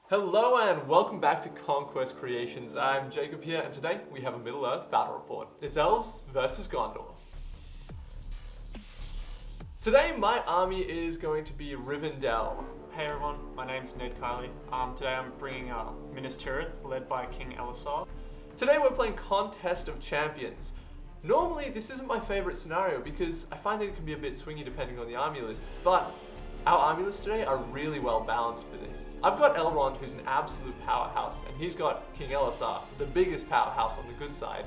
Hello and welcome back to Conquest Creations. I'm Jacob here, and today we have a Middle-earth battle report. It's Elves versus Gondor. Today my army is going to be Rivendell. Hey everyone, my name's Ned Kiley. Today I'm bringing Minas Tirith, led by King Ellesar. Today we're playing Contest of Champions. Normally this isn't my favorite scenario because I find that it can be a bit swingy depending on the army lists, but our army lists today are really well balanced for this. I've got Elrond, who's an absolute powerhouse, and he's got King Ellessar, the biggest powerhouse on the good side.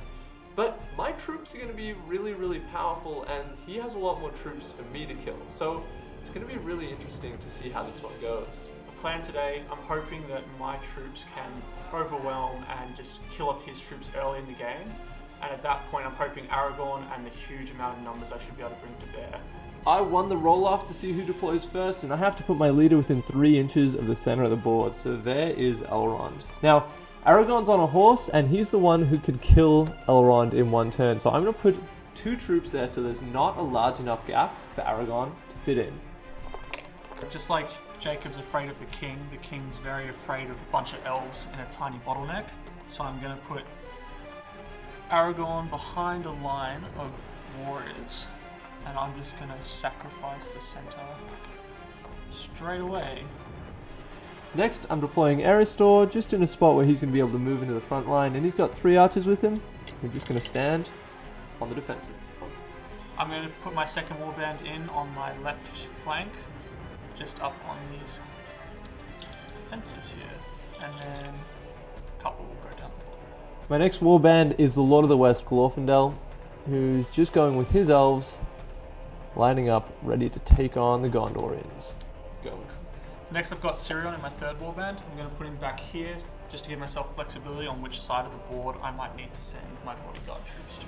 But my troops are going to be really powerful, and he has a lot more troops for me to kill. So it's going to be really interesting to see how this one goes. The plan today, I'm hoping that my troops can overwhelm and just kill off his troops early in the game. And at that point, I'm hoping Aragorn and the huge amount of numbers I should be able to bring to bear. I won the roll-off to see who deploys first, and I have to put my leader within 3 inches of the center of the board, so there is Elrond. Now, Aragorn's on a horse, and he's the one who could kill Elrond in one turn, so I'm going to put 2 troops there so there's not a large enough gap for Aragorn to fit in. Just like Jacob's afraid of the king's very afraid of a bunch of elves in a tiny bottleneck, so I'm going to put Aragorn behind a line of warriors. And I'm just going to sacrifice the center straight away. Next, I'm deploying Erestor just in a spot where he's going to be able to move into the front line, and he's got 3 archers with him. We're just going to stand on the defenses. I'm going to put my second warband in on my left flank, just up on these defenses here, and then a couple will go down the bottom. My next warband is the Lord of the West, Glorfindel, who's just going with his elves, lining up, ready to take on the Gondorians. Go. Next I've got Cirion in my third warband. I'm going to put him back here, just to give myself flexibility on which side of the board I might need to send my bodyguard troops to.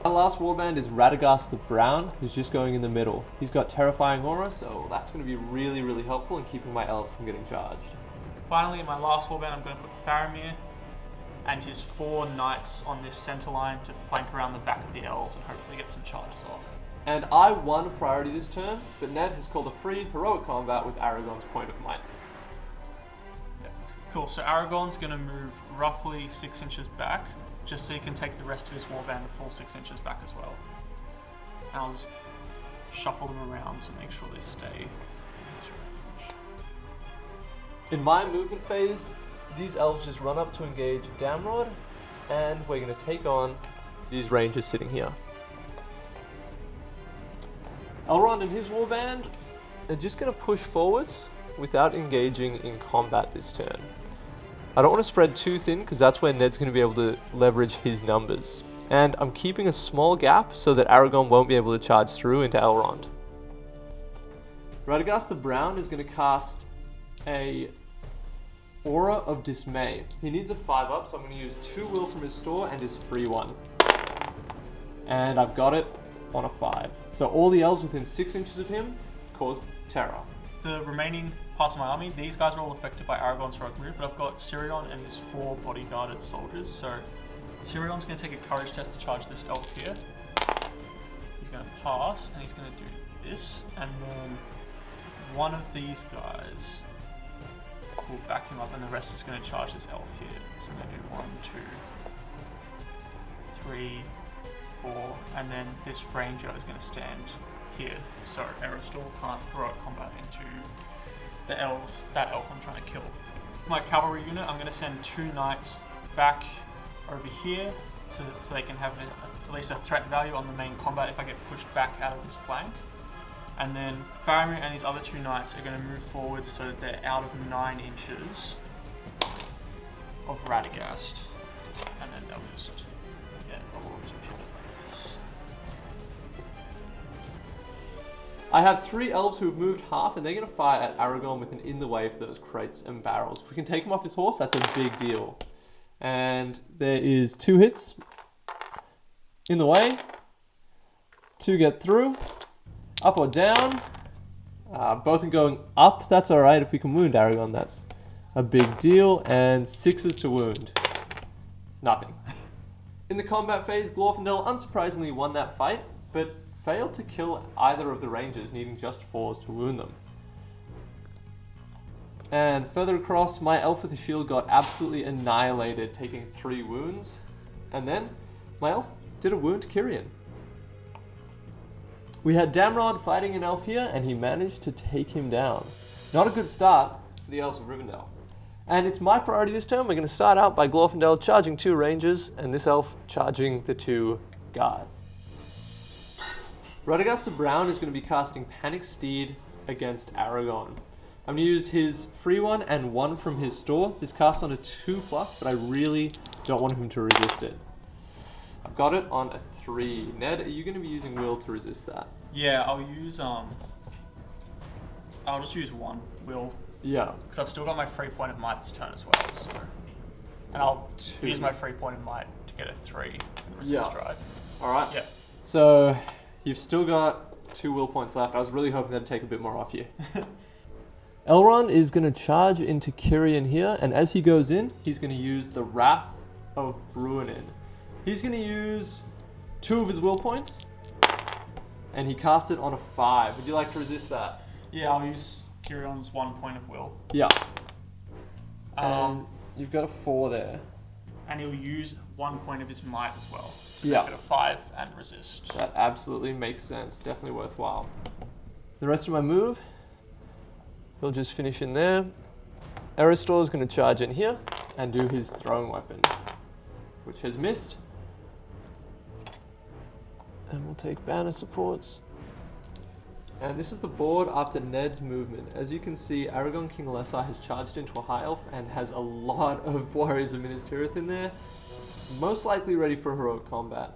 My last warband is Radagast the Brown, who's just going in the middle. He's got Terrifying Aura, so that's going to be really helpful in keeping my elves from getting charged. Finally, in my last warband, I'm going to put Faramir and his 4 knights on this center line to flank around the back of the elves and hopefully get some charges off. And I won a priority this turn, but Ned has called a free heroic combat with Aragorn's point of might. Yeah. Cool, so Aragorn's going to move roughly 6 inches back, just so he can take the rest of his warband a full 6 inches back as well. And I'll just shuffle them around to make sure they stay in this range. In my movement phase, these elves just run up to engage Damrod, and we're going to take on these rangers sitting here. Elrond and his warband are just going to push forwards without engaging in combat this turn. I don't want to spread too thin because that's where Ned's going to be able to leverage his numbers. And I'm keeping a small gap so that Aragorn won't be able to charge through into Elrond. Radagast the Brown is going to cast a Aura of Dismay. He needs a 5-up, so I'm going to use 2 will from his store and his free one. And I've got it on a 5. So all the elves within 6 inches of him cause terror. The remaining parts of my army, these guys are all affected by Aragorn's heroic move, but I've got Cirion and his 4 bodyguarded soldiers. So Cirion's going to take a courage test to charge this elf here. He's going to pass, and he's going to do this, and then one of these guys will back him up, and the rest is going to charge this elf here. So I'm going to do 1, 2, 3, 4, and then this ranger is going to stand here, so Erestor can't heroic combat into the elves, that elf I'm trying to kill. My cavalry unit, I'm going to send 2 knights back over here so they can have at least a threat value on the main combat if I get pushed back out of this flank. And then Faramir and these other 2 knights are going to move forward so that they're out of 9 inches of Radagast, and then they'll just pivot like this. I have 3 elves who have moved half, and they're going to fire at Aragorn with an in the way for those crates and barrels. If we can take him off his horse, that's a big deal. And there is 2 hits in the way. 2 get through. Up or down. Both are going up. That's alright. If we can wound Aragorn, that's a big deal. And 6s to wound. Nothing. In the combat phase, Glorfindel unsurprisingly won that fight, but failed to kill either of the rangers, needing just 4s to wound them. And further across, my elf with the shield got absolutely annihilated, taking 3 wounds. And then my elf did a wound to Cirion. We had Damrod fighting an elf here, and he managed to take him down. Not a good start for the Elves of Rivendell. And it's my priority this turn. We're going to start out by Glorfindel charging 2 Rangers, and this elf charging the 2 Guard. Radagast the Brown is going to be casting Panic Steed against Aragorn. I'm going to use his free one and one from his store. This casts on a 2+, but I really don't want him to resist it. I've got it on a 3. Ned, are you going to be using Will to resist that? Yeah, I'll just use 1 Will. Yeah. Because I've still got my free point of might this turn as well, so. And I'll 2. use my free point of might to get a 3 in resist drive. Alright. Yeah. So, you've still got 2 will points left. I was really hoping that'd take a bit more off you. Elrond is going to charge into Cirion here, and as he goes in, he's going to use the Wrath of Bruinen. He's going to use 2 of his will points, and he casts it on a 5. Would you like to resist that? Yeah, I'll use Cirion's 1 point of will. Yeah. And you've got a 4 there. And he'll use 1 point of his might as well. To Yeah. make it a 5 and resist. That absolutely makes sense. Definitely worthwhile. The rest of my move, he'll just finish in there. Erestor is going to charge in here and do his throwing weapon, which has missed. And we'll take banner supports. And this is the board after Ned's movement. As you can see, Aragorn King Ellesar has charged into a high elf and has a lot of Warriors of Minas Tirith in there, most likely ready for heroic combat.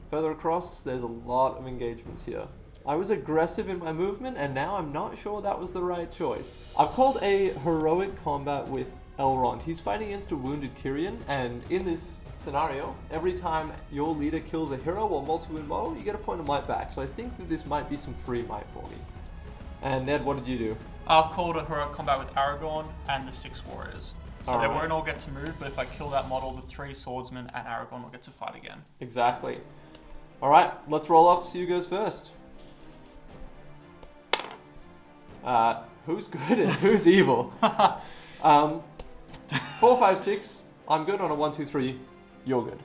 Further across, there's a lot of engagements here. I was aggressive in my movement, and now I'm not sure that was the right choice. I've called a heroic combat with Elrond. He's fighting against a wounded Cirion, and in this scenario, every time your leader kills a hero or multi-wound model, you get a point of might back. So I think that this might be some free might for me. And Ned, what did you do? I've called a heroic combat with Aragorn and the 6 warriors. So they won't all get to move, but if I kill that model, the 3 swordsmen and Aragorn will get to fight again. Exactly. Alright, let's roll off to see who goes first. Who's good and who's evil? 4, 5, 6. I'm good on a 1, 2, 3. You're good.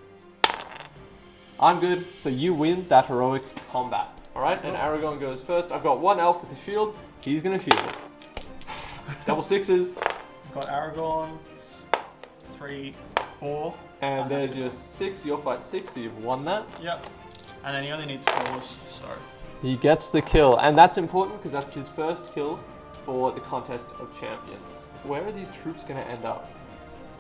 I'm good, so you win that heroic combat. Alright, and Aragorn goes first. I've got 1 elf with a shield. He's gonna shield. Double 6s. I've got Aragorn, 3, 4. And there's your 6. You'll fight 6, so you've won that. Yep. And then he only needs 4s, so. He gets the kill, and that's important because that's his first kill for the Contest of Champions. Where are these troops going to end up?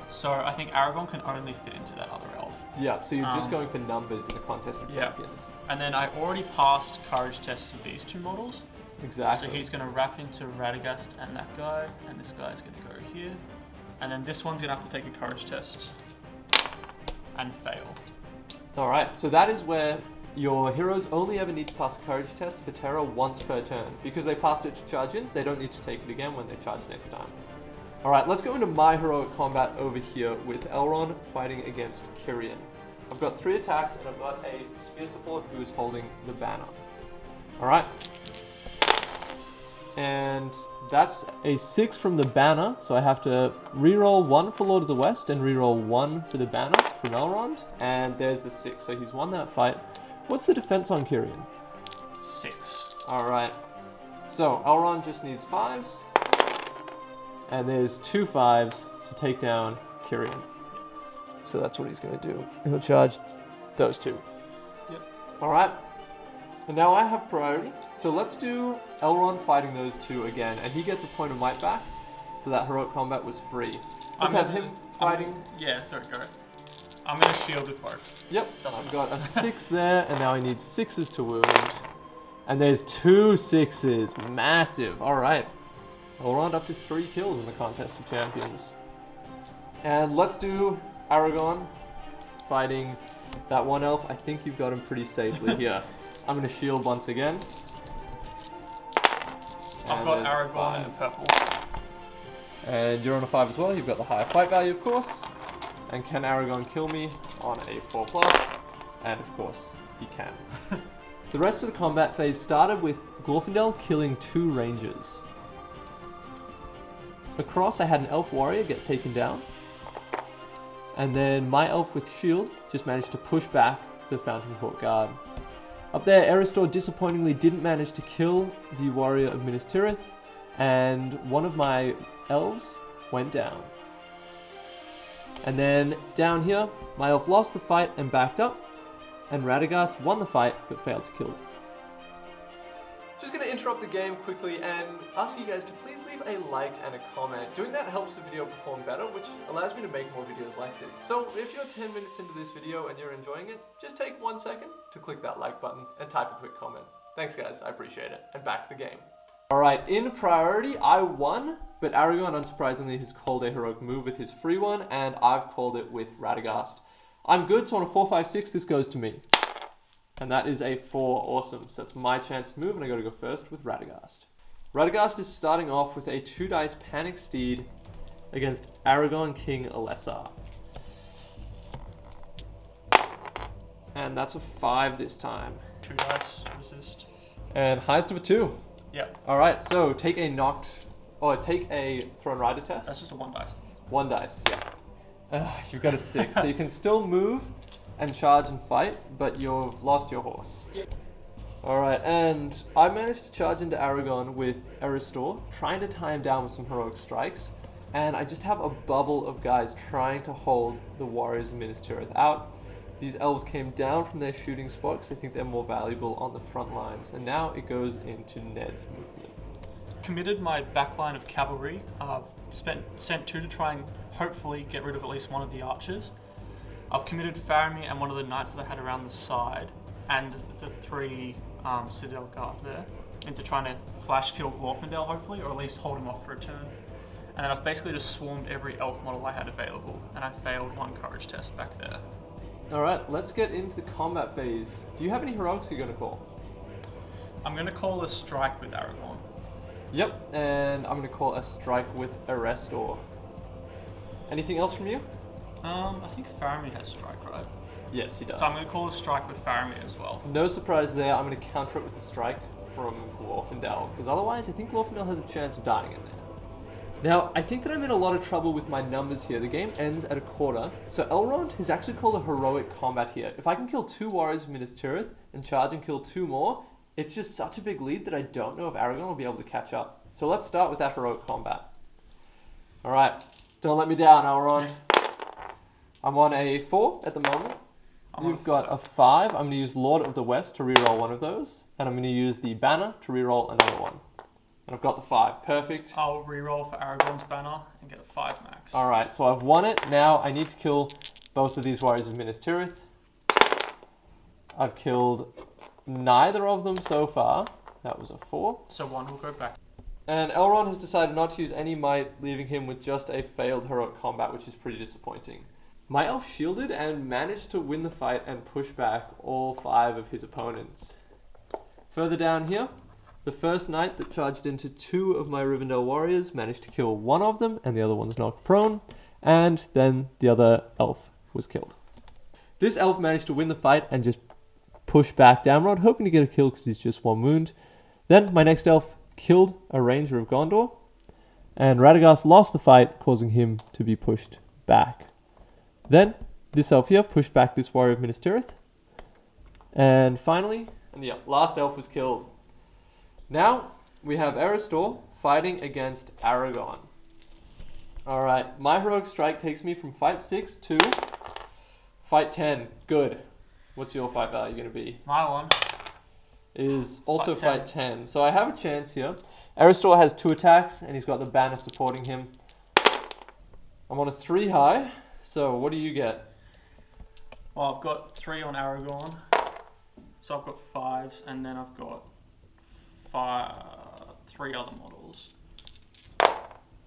So I think Aragorn can only fit into that other elf. Yeah, so you're just going for numbers in the Contest of Yeah. Champions. And then I already passed courage tests with these 2 models. Exactly. So he's going to wrap into Radagast and that guy, and this guy's going to go here. And then this one's going to have to take a courage test and fail. Alright, so that is where your heroes only ever need to pass a courage test for terror once per turn. Because they passed it to charge in, they don't need to take it again when they charge next time. Alright, let's go into my heroic combat over here with Elrond fighting against Cirion. I've got 3 attacks and I've got a spear support who is holding the banner. Alright. And that's a 6 from the banner, so I have to reroll 1 for Lord of the West and reroll 1 for the banner from Elrond. And there's the 6, so he's won that fight. What's the defense on Cirion? 6. Alright. So Elrond just needs 5s. And there's 2 5s to take down Cirion. So that's what he's going to do. He'll charge those 2. Yep. Alright. And now I have priority. So let's do Elrond fighting those 2 again. And he gets a point of might back. So that heroic combat was free. Let's have him fighting. Yeah, sorry, go. I'm going to shield with both. Yep. I've got a 6 there. And now I need 6s to wound. And there's 2 6s. Massive. Alright. Elrond up to 3 kills in the Contest of Champions. And let's do Aragorn fighting that 1 elf. I think you've got him pretty safely here. I'm going to shield once again. I've got Aragorn in the purple. And you're on a 5 as well. You've got the higher fight value, of course. And can Aragorn kill me on a 4+? And of course, he can. The rest of the combat phase started with Glorfindel killing 2 Rangers. across, I had an elf warrior get taken down. And then my elf with shield just managed to push back the Fountain Court Guard. Up there, Erestor disappointingly didn't manage to kill the Warrior of Minas Tirith, and one of my elves went down. And then down here, my elf lost the fight and backed up, and Radagast won the fight but failed to kill it. Just going to interrupt the game quickly and ask you guys to please leave a like and a comment. Doing that helps the video perform better, which allows me to make more videos like this. So if you're 10 minutes into this video and you're enjoying it, just take 1 second to click that like button and type a quick comment. Thanks guys, I appreciate it. And back to the game. Alright, in priority, I won, but Aragorn unsurprisingly has called a heroic move with his free one, and I've called it with Radagast. I'm good, so on a 4-5-6, this goes to me. And that is a 4, awesome. So that's my chance to move, and I gotta go first with Radagast. Radagast is starting off with a 2-dice Panic Steed against Aragorn King Ellesar. And that's a 5 this time. 2 dice, resist. And highest of a 2. Yep. Alright, so take a take a Throne Rider test. That's just a 1 dice. 1 dice, yeah. You've got a 6, so you can still move and charge and fight, but you've lost your horse. Yep. Alright, and I managed to charge into Aragorn with Erestor, trying to tie him down with some heroic strikes, and I just have a bubble of guys trying to hold the Warriors of Minas Tirith out. These elves came down from their shooting spot because I think they're more valuable on the front lines, and now it goes into Ned's movement. Committed my backline of cavalry. Sent 2 to try and hopefully get rid of at least one of the archers. I've committed Faramir and one of the knights that I had around the side, and the 3 Citadel Guard there, into trying to flash kill Glorfindel hopefully, or at least hold him off for a turn. And then I've basically just swarmed every elf model I had available, and I failed 1 courage test back there. Alright, let's get into the combat phase. Do you have any heroics you're going to call? I'm going to call a strike with Aragorn. Yep, and I'm going to call a strike with Erestor. Anything else from you? I think Faramir has strike, right? Yes, he does. So I'm going to call a strike with Faramir as well. No surprise there, I'm going to counter it with a strike from Glorfindel, because otherwise I think Glorfindel has a chance of dying in there. Now, I think that I'm in a lot of trouble with my numbers here. The game ends at a quarter, so Elrond has actually called a heroic combat here. If I can kill 2 Warriors of Minas Tirith and charge and kill 2 more, it's just such a big lead that I don't know if Aragorn will be able to catch up. So let's start with that heroic combat. Alright, don't let me down, Elrond. I'm on a 4 at the moment. You've got a 5. I'm going to use Lord of the West to reroll one of those. And I'm going to use the banner to reroll another one. And I've got the 5. Perfect. I'll reroll for Aragorn's banner and get a 5 max. Alright, so I've won it. Now I need to kill both of these Warriors of Minas Tirith. I've killed neither of them so far. That was a 4. So 1 will go back. And Elrond has decided not to use any might, leaving him with just a failed heroic combat, which is pretty disappointing. My elf shielded and managed to win the fight and push back all 5 of his opponents. Further down here, the first knight that charged into 2 of my Rivendell warriors managed to kill one of them, and the other one's knocked prone, and then the other elf was killed. This elf managed to win the fight and just push back Damrod, hoping to get a kill because he's just 1 wound. Then my next elf killed a Ranger of Gondor, and Radagast lost the fight, causing him to be pushed back. Then, this elf here pushed back this Warrior of Minas Tirith. And finally, last elf was killed. Now, we have Erestor fighting against Aragorn. Alright, my heroic strike takes me from fight 6 to fight 10. Good. What's your fight value going to be? My one is also fight 10. fight 10. So I have a chance here. Erestor has 2 attacks, and he's got the banner supporting him. I'm on a 3 high. So, what do you get? Well, I've got 3 on Aragorn, so I've got 5s, and then I've got 3 other models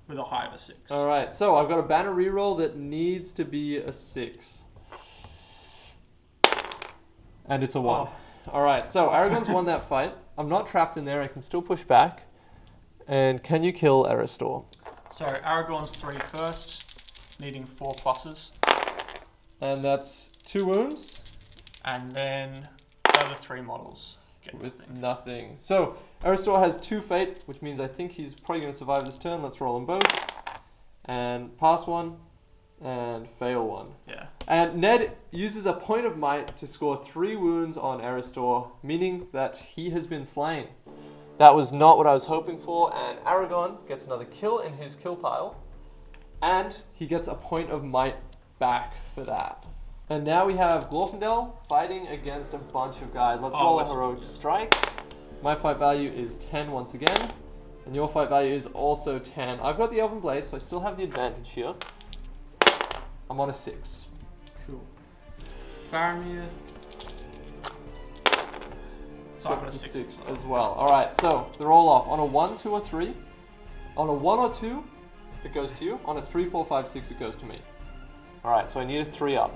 with a high of a 6. Alright, so I've got a banner reroll that needs to be a 6. And it's a 1. Oh. Alright, so Aragorn's won that fight. I'm not trapped in there, I can still push back. And can you kill Erestor? So, Aragorn's 3 first. Needing 4 pluses. And that's 2 wounds. And then the other 3 models get With nothing. nothing. So, Erestor has 2 fate, which means I think he's probably going to survive this turn. Let's roll them both. and pass one, and fail one. Yeah. And Ned uses a point of might to score 3 wounds on Erestor, meaning that he has been slain. That was not what I was hoping for, and Aragorn gets another kill in his kill pile, and he gets a point of might back for that. And now we have Glorfindel fighting against a bunch of guys. Let's roll a heroic strikes. My fight value is 10 once again, and your fight value is also 10. I've got the Elven Blade, so I still have the advantage here. I'm on a 6. Cool. Faramir. So I've got a 6 as well. Alright, so the roll off. On a 1, 2, or 3. On a 1 or 2, it goes to you. On a 3, 4, 5, 6, it goes to me. Alright, so I need a 3 up.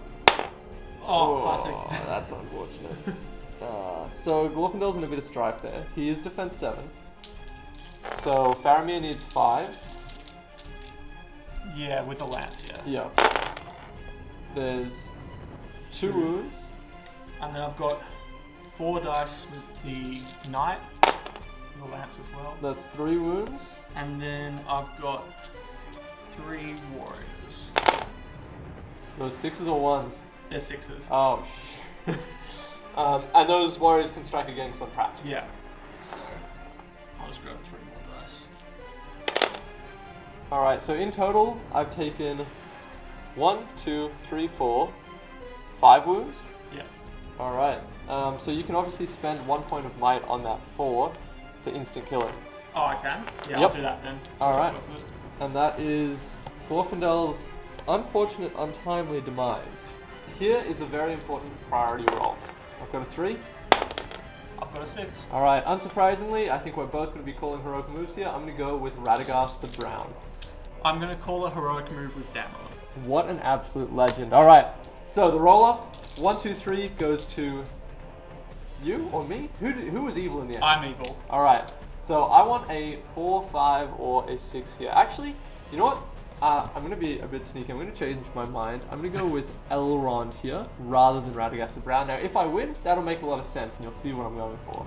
Oh, classic. That's unfortunate. So Glorfindel's in a bit of strife there. He is defense 7. So Faramir needs 5s. Yeah, with the lance, yeah. Yeah. There's 2 wounds. And then I've got 4 dice with the knight, the lance as well. That's 3 wounds. And then I've got 3 warriors. Those 6s or 1s? They're 6s. Oh, shit. And those warriors can strike again because I'm trapped. Yeah. So I'll just grab 3 more dice. Alright, so in total, I've taken 1, 2, 3, 4, 5 wounds. Yeah. Alright, so you can obviously spend 1 point of might on that 4 to instant kill him. Oh, I can? Yeah, Yep. I'll do that then. Alright, and that is Glorfindel's unfortunate, untimely demise. Here is a very important priority roll. I've got a 3. I've got a 6. Alright, unsurprisingly, I think we're both going to be calling heroic moves here. I'm going to go with Radagast the Brown. I'm going to call a heroic move with Damrod. What an absolute legend. Alright, so the roll off, 1, 2, 3 goes to you or me? Who was evil in the end? I'm evil. Alright, so I want a 4, 5, or a 6 here. Actually, you know what? I'm going to be a bit sneaky. I'm going to change my mind. I'm going to go with Elrond here rather than Radagast the Brown. Now, if I win, that'll make a lot of sense, and you'll see what I'm going for.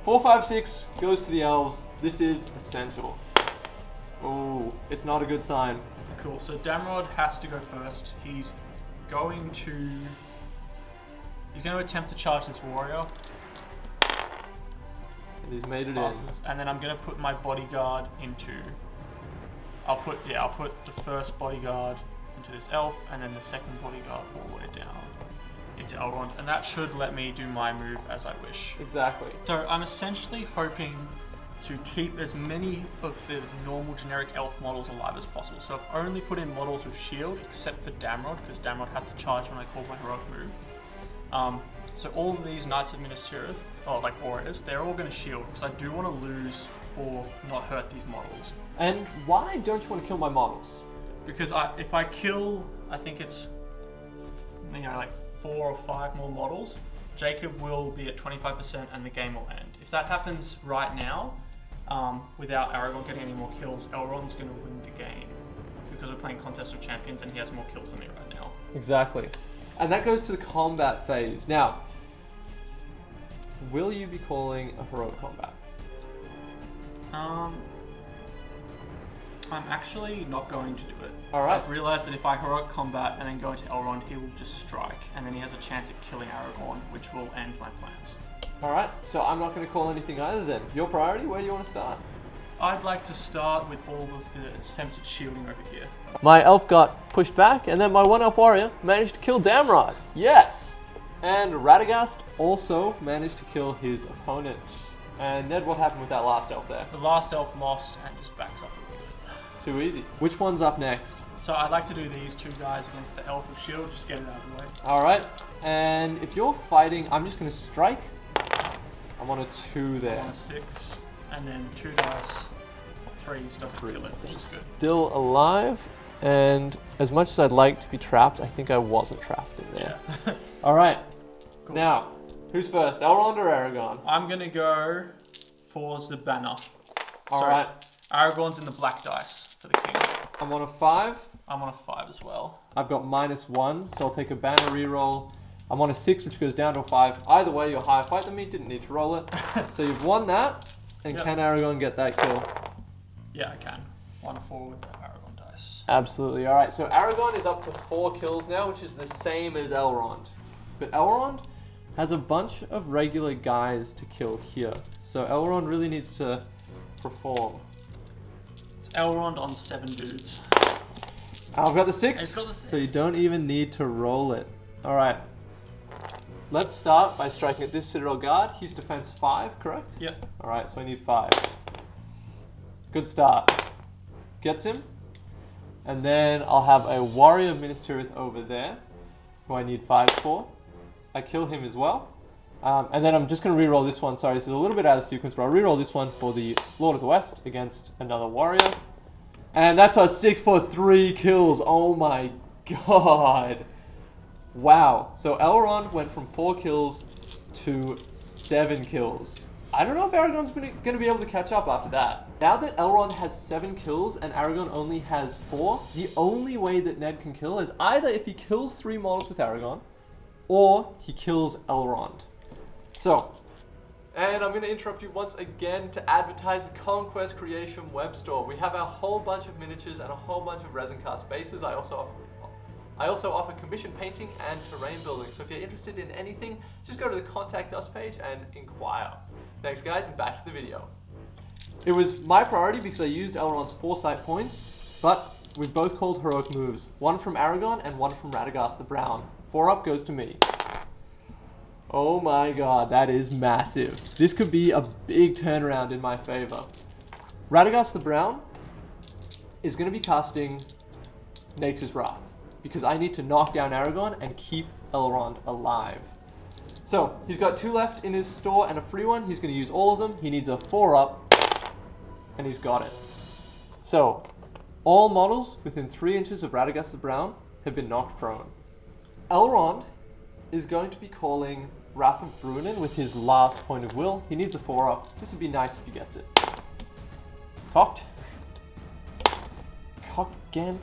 4, 5, 6 goes to the elves. This is essential. Oh, it's not a good sign. Cool, so Damrod has to go first. He's going to attempt to charge this warrior. And he's made it Passes, in. and then I'm going to put my bodyguard into... I'll put the first bodyguard into this elf, and then the second bodyguard all the way down into Elrond, and that should let me do my move as I wish. Exactly. So I'm essentially hoping to keep as many of the normal generic elf models alive as possible. So I've only put in models with shield, except for Damrod, because Damrod had to charge when I called my heroic move. So all of these Knights of Minas Tirith, or like warriors, they're all going to shield, because I do want to lose or not hurt these models. And why don't you want to kill my models? Because if I kill, I think it's, like 4 or 5 more models, Jacob will be at 25% and the game will end. If that happens right now, without Aragorn getting any more kills, Elrond's going to win the game. Because we're playing Contest of Champions and he has more kills than me right now. Exactly. And that goes to the combat phase. Now, will you be calling a heroic combat? I'm actually not going to do it. Alright. So I've realised that if I heroic combat and then go into Elrond, he will just strike, and then he has a chance at killing Aragorn, which will end my plans. Alright, so I'm not going to call anything either then. Your priority, where do you want to start? I'd like to start with all of the attempts at shielding over here. My elf got pushed back, and then my one elf warrior managed to kill Damrod. Yes! And Radagast also managed to kill his opponent. And Ned, what happened with that last elf there? The last elf lost and just backs up a little bit. Too easy. Which one's up next? So I'd like to do these 2 guys against the elf with shield, just get it out of the way. Alright, and if you're fighting, I'm just going to strike. I'm on a 2 there. I'm on a 6, and then 2 dice, 3s doesn't kill it, which is good. Still alive, and as much as I'd like to be trapped, I think I wasn't trapped in there. Yeah. Alright, Cool. now, who's first, Elrond or Aragorn? I'm gonna go for the banner. Alright. Aragorn's in the black dice for the king. I'm on a 5. I'm on a 5 as well. I've got -1, so I'll take a banner reroll. I'm on a 6, which goes down to a 5. Either way, you're higher fight than me, didn't need to roll it. So you've won that, and Yep. can Aragorn get that kill? Yeah, I can. 1 4 with the Aragorn dice. Absolutely. All right, so Aragorn is up to 4 kills now, which is the same as Elrond. But Elrond has a bunch of regular guys to kill here. So Elrond really needs to perform. It's Elrond on 7 dudes. I've got the 6, It's got the 6. so you don't even need to roll it. All right. Let's start by striking at this Citadel Guard. He's defense 5, correct? Yep. All right, so I need 5s. Good start. Gets him. And then I'll have a Warrior of Minas Tirith over there, who I need 5s for. I kill him as well. And then I'm just going to reroll this one. Sorry, this is a little bit out of sequence, but I'll reroll this one for the Lord of the West against another Warrior. And that's a 6 for 3 kills. Oh my god. Wow. So Elrond went from 4 kills to 7 kills. I don't know if Aragorn's going to be able to catch up after that. Now that Elrond has 7 kills and Aragorn only has 4, the only way that Ned can kill is either if he kills 3 models with Aragorn, or he kills Elrond. So, and I'm going to interrupt you once again to advertise the Conquest Creation web store. We have a whole bunch of miniatures and a whole bunch of resin cast bases. I also offer commission painting and terrain building. So if you're interested in anything, just go to the Contact Us page and inquire. Thanks guys, and back to the video. It was my priority because I used Elrond's foresight points, but we've both called heroic moves. One from Aragorn and one from Radagast the Brown. 4 up goes to me. Oh my god, that is massive. This could be a big turnaround in my favor. Radagast the Brown is going to be casting Nature's Wrath, because I need to knock down Aragorn and keep Elrond alive. So, he's got 2 left in his store and a free one. He's going to use all of them. He needs a 4 up, and he's got it. So, all models within 3 inches of Radagast the Brown have been knocked prone. Elrond is going to be calling Wrath of Bruinen with his last point of will. He needs a 4 up. This would be nice if he gets it. Cocked. Cocked again.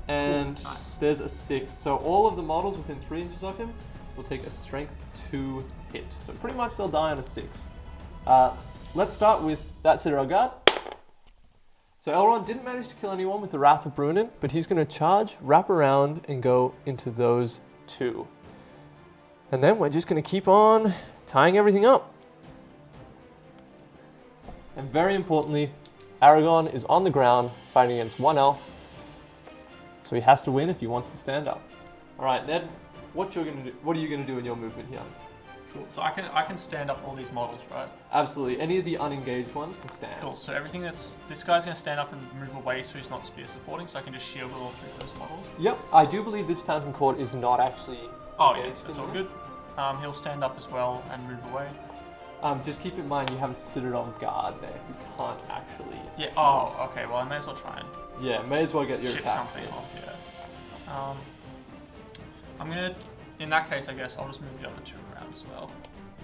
And nice. There's a 6. So all of the models within 3 inches of him will take a strength 2 hit. So pretty much they'll die on a 6. Let's start with that Citadel Guard. So Elrond didn't manage to kill anyone with the Wrath of Bruinen, but he's going to charge, wrap around, and go into those 2. And then we're just going to keep on tying everything up. And very importantly, Aragorn is on the ground fighting against 1 elf. So he has to win if he wants to stand up. All right, Ned, what are you going to do in your movement here? Cool. So I can stand up all these models, right? Absolutely. Any of the unengaged ones can stand. Cool. So everything this guy's going to stand up and move away, so he's not spear supporting. So I can just shield all 3 of those models. Yep. I do believe this Fountain Court is not actually. Oh yeah, that's all good. He'll stand up as well and move away. Just keep in mind you have a Citadel Guard there who can't actually. Yeah. Oh, okay. Well, I may as well try and. Yeah, may as well get your chip attacks. Something off. Yeah. I'm gonna. In that case, I guess I'll just move the other 2 around as well.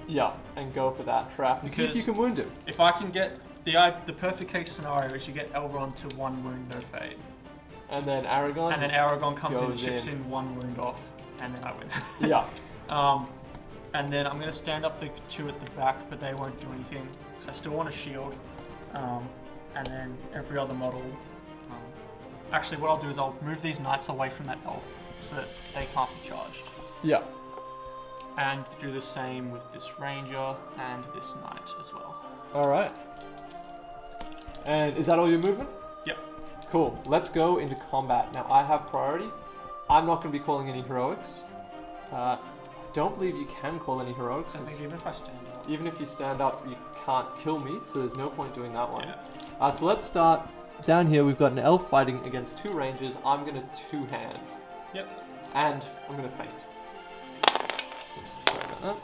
Yeah, and go for that trap and see if you can wound him. If I can get the perfect case scenario is you get Elrond to 1 wound, no fade. And then Aragorn. And then Aragorn comes in, chips in 1 wound off, and then I win. Yeah. And then I'm gonna stand up the 2 at the back, but they won't do anything because I still want a shield. And then every other model. Actually, what I'll do is I'll move these knights away from that elf so that they can't be charged. Yeah. And do the same with this ranger and this knight as well. All right. And is that all your movement? Yep. Cool. Let's go into combat. Now, I have priority. I'm not going to be calling any heroics. I don't believe you can call any heroics. I think even if I stand up. Even if you stand up, you can't kill me, so there's no point doing that one. Yeah. So let's start. Down here, we've got an elf fighting against 2 rangers. I'm going to 2-hand. Yep. And I'm going to feint. Oops, sorry about that.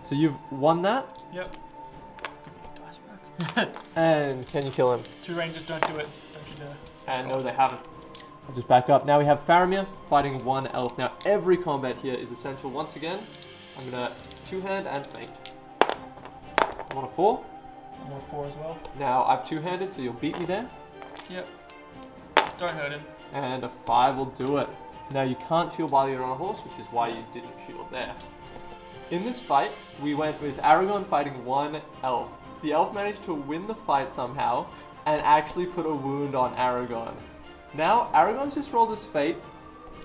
So you've won that. Yep. Give me your dice back. And can you kill him? 2 rangers, don't do it. Don't you dare. And no, they haven't. I'll just back up. Now we have Faramir fighting 1 elf. Now every combat here is essential. Once again, I'm going to 2-hand and feint. I want a 4. I want a 4 as well. Now I've 2-handed, so you'll beat me there. Yep. Don't hurt him. And a 5 will do it. Now you can't shield while you're on a horse, which is why you didn't shield there. In this fight, we went with Aragorn fighting 1 elf. The elf managed to win the fight somehow, and actually put a wound on Aragorn. Now, Aragorn's just rolled his fate.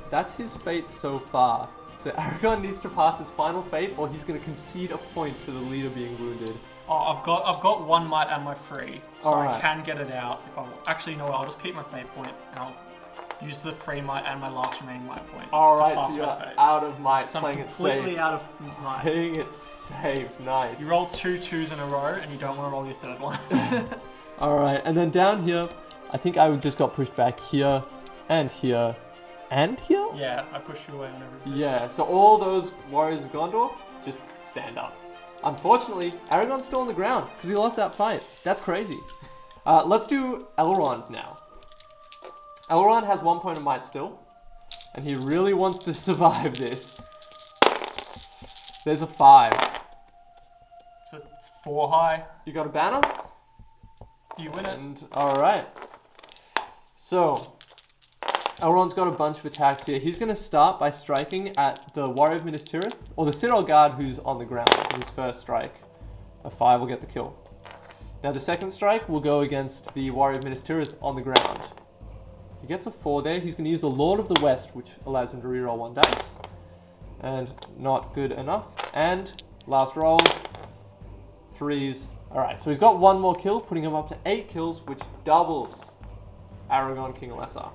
That's his fate so far. So Aragorn needs to pass his final fate, or he's going to concede a point for the leader being wounded. Oh, I've got one might and my free, so Alright. I can get it out. If I actually no, I'll just keep my fate point and I'll use the free might and my last remaining might point. Alright, to pass so you're my fate. out of might, So I'm playing it completely safe. out of might. Playing it safe, nice. You roll 2 2s in a row, and you don't want to roll your third one. Alright, and then down here, I think I just got pushed back here, and here, and here? Yeah, I pushed you away on everything. Yeah, so all those Warriors of Gondor, just stand up. Unfortunately, Aragorn's still on the ground, because he lost that fight. That's crazy. Let's do Elrond now. Elrond has 1 point of might still, and he really wants to survive this. There's a 5. It's a 4 high. You got a banner? You win it. And alright. So, Elrond's got a bunch of attacks here. He's going to start by striking at the Warrior of Minas Tirith, or the Citadel Guard who's on the ground with his first strike. A 5 will get the kill. Now the second strike will go against the Warrior of Minas Tirith on the ground. He gets a 4 there. He's going to use the Lord of the West, which allows him to reroll 1 dice. And not good enough. And last roll, 3s. Alright, so he's got 1 more kill, putting him up to 8 kills, which doubles Aragorn King Ellesar.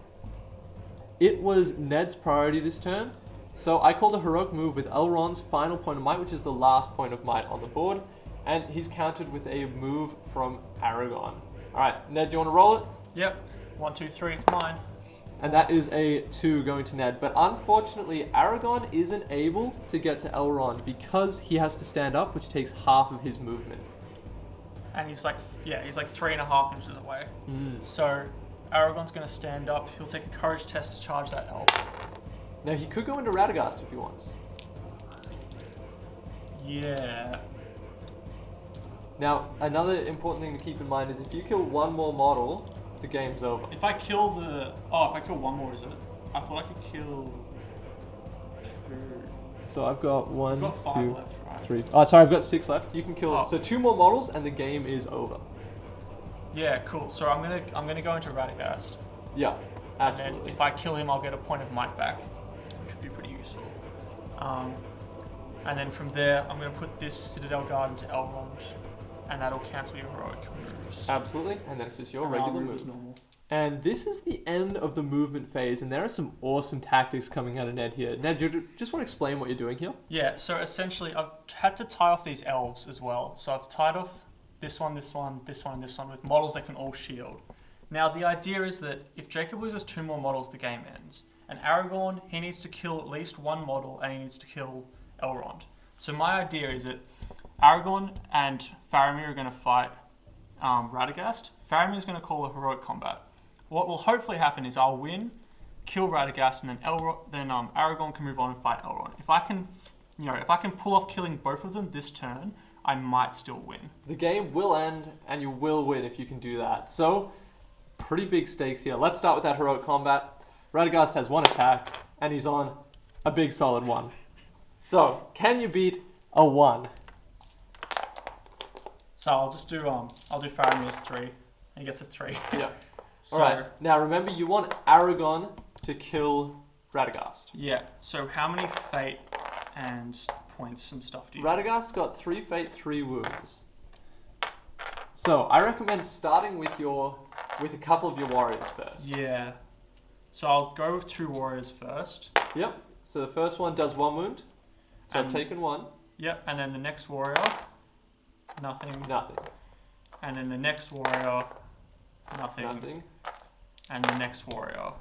It was Ned's priority this turn, so I called a heroic move with Elrond's final point of might, which is the last point of might on the board, and he's countered with a move from Aragorn. Alright, Ned, do you want to roll it? Yep. 1 2 3. It's mine. And that is a 2 going to Ned, but unfortunately Aragorn isn't able to get to Elrond because he has to stand up, which takes half of his movement. And he's like 3.5 inches away. So Aragorn's going to stand up. He'll take a courage test to charge that elf. Now he could go into Radagast if he wants. Yeah. Now, another important thing to keep in mind is if you kill 1 more model, the game's over. If I kill one more, is it? I thought I could kill 2. So I've got 1, You've got 5 2, left, right? 3. Oh, sorry, I've got 6 left. You can kill. Oh. So 2 more models, and the game is over. Yeah, cool. So I'm gonna go into Radagast. Yeah, And absolutely. if I kill him, I'll get a point of might back, which would be pretty useful. And then from there, I'm going to put this Citadel Guard into Elrond, and that'll cancel your heroic moves. Absolutely, and then it's just your And regular I'll move. as normal. And this is the end of the movement phase, and there are some awesome tactics coming out of Ned here. Ned, do you just want to explain what you're doing here? Yeah. So essentially, I've had to tie off these elves as well. So I've tied off this one, this one, this one, and this one with models that can all shield. Now the idea is that if Jacob loses 2 more models, the game ends. And Aragorn, he needs to kill at least 1 model, and he needs to kill Elrond. So my idea is that Aragorn and Faramir are going to fight Radagast. Faramir is going to call a heroic combat. What will hopefully happen is I'll win, kill Radagast, and then Aragorn can move on and fight Elrond. If I can pull off killing both of them this turn, I might still win. The game will end, and you will win if you can do that. So, pretty big stakes here. Let's start with that heroic combat. Radagast has 1 attack, and he's on a big solid 1. So, can you beat a 1? So I'll just do Faramir's 3, and he gets a 3. Yeah. So, Alright, now remember you want Aragorn to kill Radagast. Yeah. So how many fate and points and stuff do you? Radagast got 3 fate, 3 wounds. So I recommend starting with a couple of your warriors first. Yeah. So I'll go with 2 warriors first. Yep. So the first one does 1 wound. So I've taken 1. Yep. And then the next warrior, nothing. Nothing. And then the next warrior, nothing. Nothing. And the next warrior,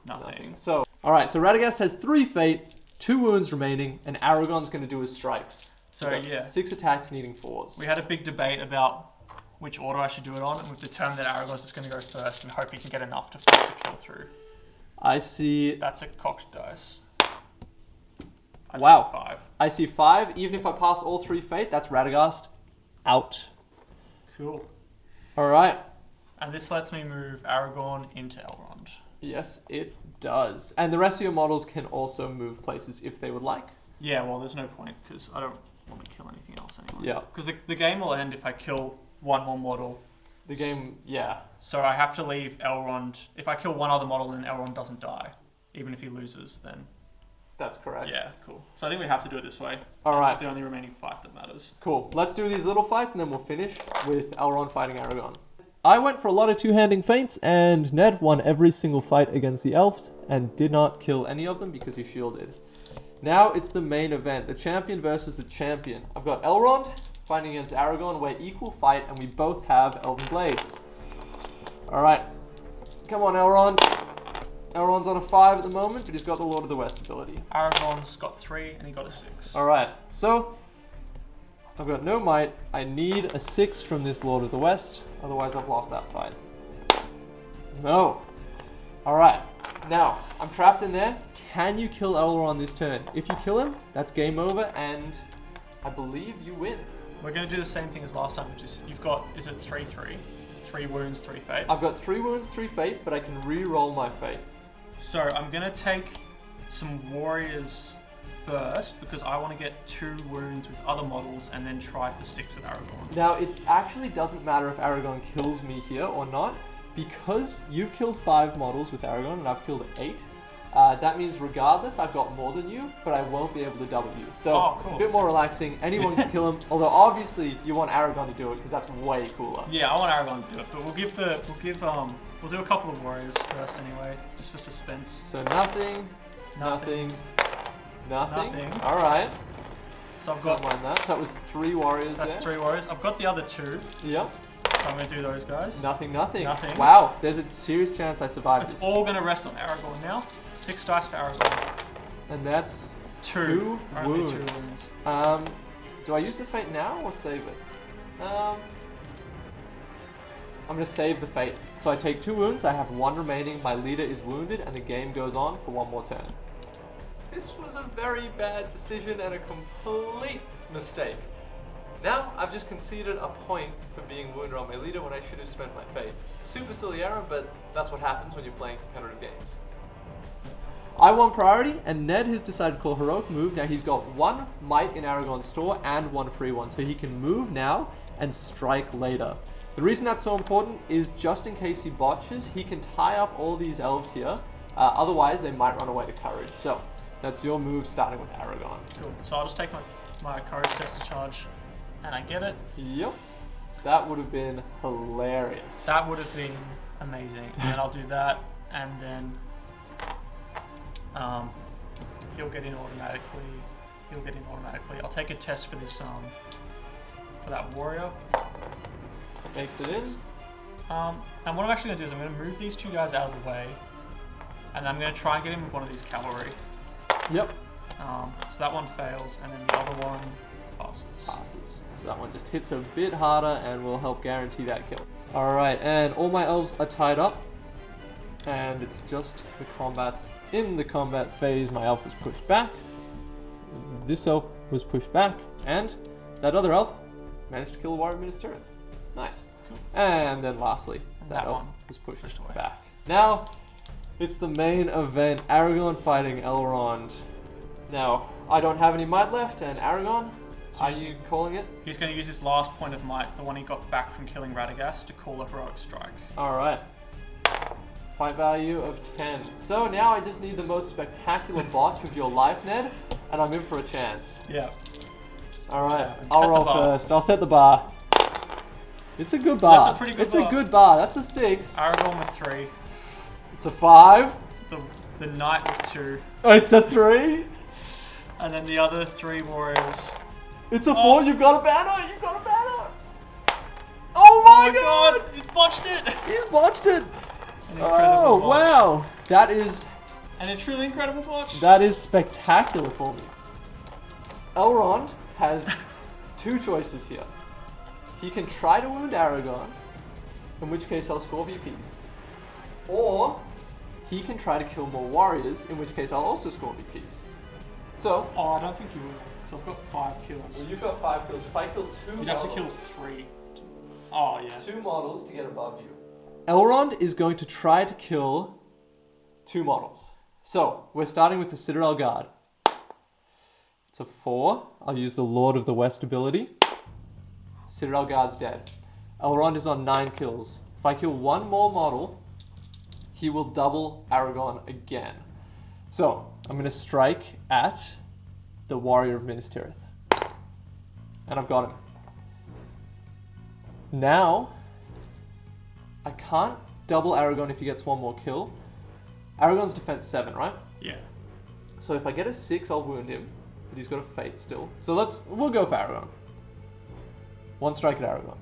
nothing. So, alright, so Radagast has 3 fate, 2 wounds remaining, and Aragorn's going to do his strikes. So yeah. 6 attacks needing 4s. We had a big debate about which order I should do it on, and we've determined that Aragorn's just going to go first and hope he can get enough to force a kill through. I see... That's a cocked dice. I Wow. see 5. I see 5. Even if I pass all 3 fate, that's Radagast out. Cool. Alright. And this lets me move Aragorn into Elrond. Yes, it does. And the rest of your models can also move places if they would like. Yeah, well, there's no point, because I don't want to kill anything else anyway. Yeah. Because the game will end if I kill 1 more model, The game, yeah. So I have to leave Elrond. If I kill one other model, then Elrond doesn't die. Even if he loses, then... That's correct. Yeah, cool. So I think we have to do it this way. All right. This is the only remaining fight that matters. Cool. Let's do these little fights and then we'll finish with Elrond fighting Aragorn. I went for a lot of two-handing feints and Ned won every single fight against the elves and did not kill any of them because he shielded. Now it's the main event, the champion versus the champion. I've got Elrond fighting against Aragorn. We're equal fight and we both have Elven Blades. Alright. Come on, Elrond. Elrond's on a 5 at the moment, but he's got the Lord of the West ability. Aragorn's got 3 and he got a 6. Alright, so I've got no might. I need a 6 from this Lord of the West, otherwise I've lost that fight. No. Alright, now I'm trapped in there. Can you kill Elrond this turn? If you kill him, that's game over and I believe you win. We're going to do the same thing as last time, which is you've got, is it 3-3? 3 wounds, 3 fate? I've got 3 wounds, 3 fate, but I can re-roll my fate. So I'm going to take some warriors first because I want to get 2 wounds with other models and then try for 6 with Aragorn. Now, it actually doesn't matter if Aragorn kills me here or not, because you've killed 5 models with Aragorn and I've killed 8. That means regardless, I've got more than you, but I won't be able to double you. So It's a bit more relaxing. Anyone can kill him, although obviously you want Aragorn to do it because that's way cooler. Yeah, I want Aragorn to do it, but we'll do a couple of warriors first anyway, just for suspense. So nothing. All right. So I've Don't got mind that. So that was 3 warriors that's there. 3 warriors. I've got the other 2. Yep. So I'm going to do those guys. Nothing. Nothing. Wow, there's a serious chance I survive It's this. all going to rest on Aragorn now. 6 dice for Aragorn. And that's 2 Only wounds. 2 wounds. Do I use the fate now or save it? I'm going to save the fate. So I take 2 wounds, I have 1 remaining, my leader is wounded, and the game goes on for 1 more turn. This was a very bad decision and a complete mistake. Now, I've just conceded a point for being wounded on my leader when I should have spent my fate. Super silly error, but that's what happens when you're playing competitive games. I won priority, and Ned has decided to call a heroic move. Now he's got 1 might in Aragorn's store and 1 free one, so he can move now and strike later. The reason that's so important is just in case he botches, he can tie up all these elves here. Otherwise, they might run away to courage. So that's your move, starting with Aragorn. Cool. So I'll just take my courage test to charge, and I get it. Yep. That would have been hilarious. That would have been amazing. And then I'll do that, and then he'll get in automatically. I'll take a test for this for that warrior. Makes it in. And what I'm actually going to do is I'm going to move these 2 guys out of the way, and I'm going to try and get him with one of these cavalry. Yep. So that one fails, and then the other one Passes. So that one just hits a bit harder and will help guarantee that kill. Alright, and all my elves are tied up. And it's just the combats. In the combat phase, my elf was pushed back. This elf was pushed back. And that other elf managed to kill the Warrior of Minas Tirith. Nice. Cool. And then lastly, that elf one was pushed away. back. Now, it's the main event. Aragorn fighting Elrond. Now, I don't have any might left, and Aragorn, are you calling it? He's going to use his last point of might, the one he got back from killing Radagast, to call a heroic strike. Alright. Fight value of 10. So now I just need the most spectacular botch of your life, Ned, and I'm in for a chance. Yeah. Alright, Yeah, I'll roll first. I'll set the bar. It's a good bar. That's a pretty good it's bar. a good bar. That's a 6. Aragorn with 3. It's a 5. The knight with 2. It's a 3. And then the other 3 warriors. It's a 4. You've got a banner. You've got a banner. Oh my god! He's botched it! He's botched it. An incredible botch. Wow! That is And a truly incredible botch. That is spectacular for me. Elrond has 2 choices here. He can try to wound Aragorn, in which case I'll score VPs. Or he can try to kill more warriors, in which case I'll also score VPs. So, Oh, I don't think you will. So I've got 5 kills. well, you've got 5 kills. If I kill 2 You'd have to kill 3. Oh, yeah. 2 models to get above you. Elrond is going to try to kill 2 models. So, we're starting with the Citadel Guard. It's a 4. I'll use the Lord of the West ability. Citadel Guard's dead. Elrond is on 9 kills. If I kill one more model, he will double Aragorn again. So, I'm going to strike at the Warrior of Minas Tirith. And I've got him. Now, I can't double Aragorn if he gets one more kill. Aragorn's defense 7, right? Yeah. So if I get a 6, I'll wound him. But he's got a fate still. So we'll go for Aragorn. One strike at Aragorn.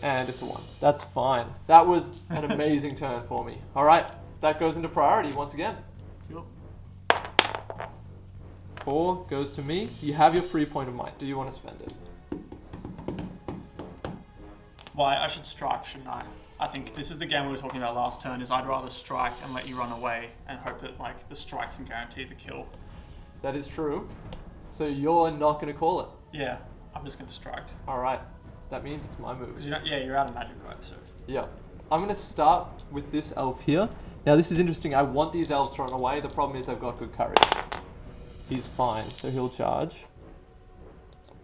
And it's a 1. That's fine. That was an amazing turn for me. Alright, that goes into priority once again. Cool. 4 goes to me. You have your free point of might. Do you want to spend it? Well, I should strike, shouldn't I? I think this is the game we were talking about last turn, is I'd rather strike and let you run away and hope that like the strike can guarantee the kill. That is true. So you're not going to call it? Yeah, I'm just going to strike. Alright, that means it's my move. Because you're out of magic, right? So. Yeah. I'm going to start with this elf here. Now this is interesting. I want these elves thrown away. The problem is they've got good courage. He's fine, so he'll charge.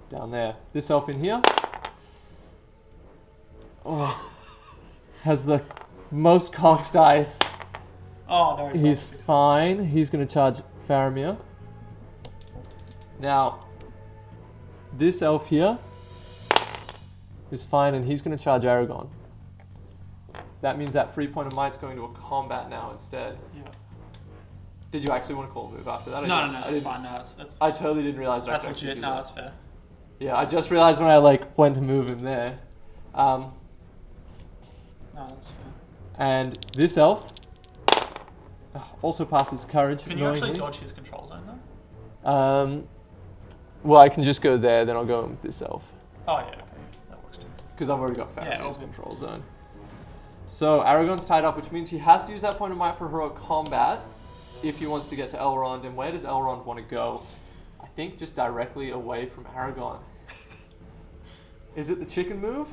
Down there. This elf in here. Oh, has the most cocked dice. Oh, no. He's fine. He's going to charge Faramir. Now, this elf here is fine, and he's going to charge Aragorn. That means that free point of might's going to a combat now instead. Yeah. Did you actually want to call a move after that? No, that's fine. No, that's I totally didn't realize that. that's legit. No, that's fair. Yeah, I just realized when I went to move him there. No, that's fair. And this elf also passes courage. Can you actually dodge his control zone though? Well, I can just go there, then I'll go in with this elf. Oh yeah, okay, that works too. Because I've already got Faramir's Yeah, okay. control zone. So Aragorn's tied up, which means he has to use that point of might for heroic combat if he wants to get to Elrond. And where does Elrond want to go? I think just directly away from Aragorn. Is it the chicken move?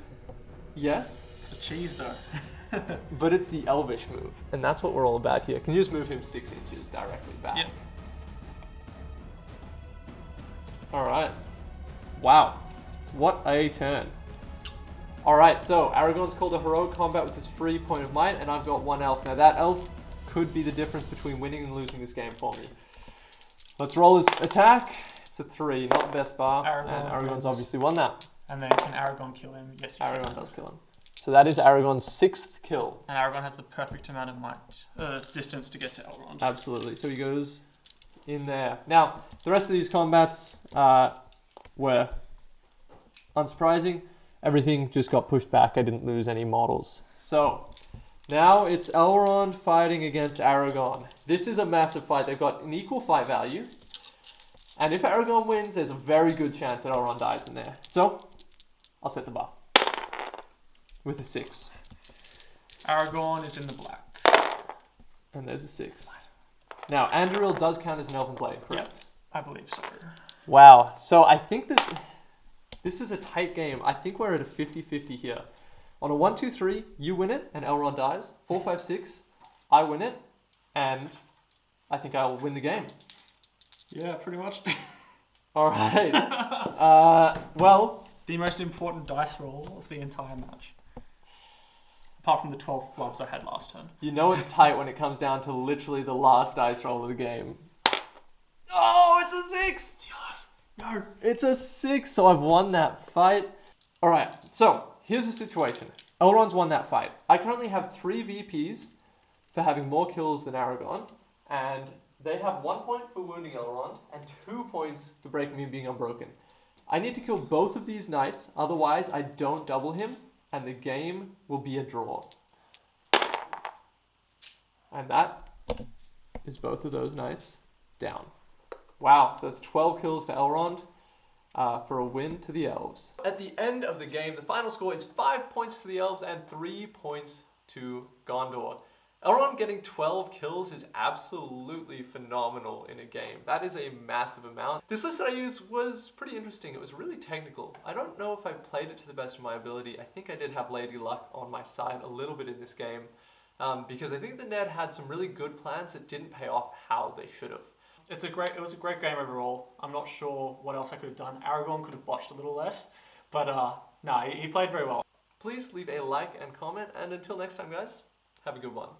Yes. It's the cheese though. But it's the elvish move, and that's what we're all about here. Can you just move him 6 inches directly back? Yep. Alright. Wow. What a turn. Alright, so Aragorn's called a heroic combat with his free point of might, and I've got one elf. Now that elf could be the difference between winning and losing this game for me. Let's roll his attack. It's a 3, not the best bar, and Aragorn's wins. obviously won that. And then can Aragorn kill him? Yes, he Aragorn can. does kill him. So that is Aragorn's 6th kill. And Aragorn has the perfect amount of might, distance to get to Elrond. Absolutely. So he goes in there. Now, the rest of these combats were unsurprising. Everything just got pushed back. I didn't lose any models. So now it's Elrond fighting against Aragorn. This is a massive fight. They've got an equal fight value. And if Aragorn wins, there's a very good chance that Elrond dies in there. So I'll set the bar with a 6. Aragorn is in the black. And there's a 6. Now, Anduril does count as an elven blade, correct? Yep, I believe so. Wow. So I think that this is a tight game. I think we're at a 50-50 here. On a 1, 2, 3, you win it and Elrond dies. 4, 5, 6, I win it and I think I'll win the game. Yeah, pretty much. All right. Well, the most important dice roll of the entire match. Apart from the 12 flubs I had last turn. you know it's tight when it comes down to literally the last dice roll of the game. Oh, it's a 6! Yes. No. It's a 6, so I've won that fight. All right, so here's the situation. Elrond's won that fight. I currently have 3 VPs for having more kills than Aragorn, and they have 1 point for wounding Elrond and 2 points for breaking me and being unbroken. I need to kill both of these knights, otherwise I don't double him, and the game will be a draw. And that is both of those knights down. Wow, so that's 12 kills to Elrond for a win to the elves. At the end of the game, the final score is 5 points to the elves and 3 points to Gondor. Elrond getting 12 kills is absolutely phenomenal in a game. That is a massive amount. This list that I used was pretty interesting. It was really technical. I don't know if I played it to the best of my ability. I think I did have Lady Luck on my side a little bit in this game because I think the Ned had some really good plans that didn't pay off how they should have. It was a great game overall. I'm not sure what else I could have done. Aragorn could have botched a little less, but No, he played very well. Please leave a like and comment, and until next time, guys, have a good one.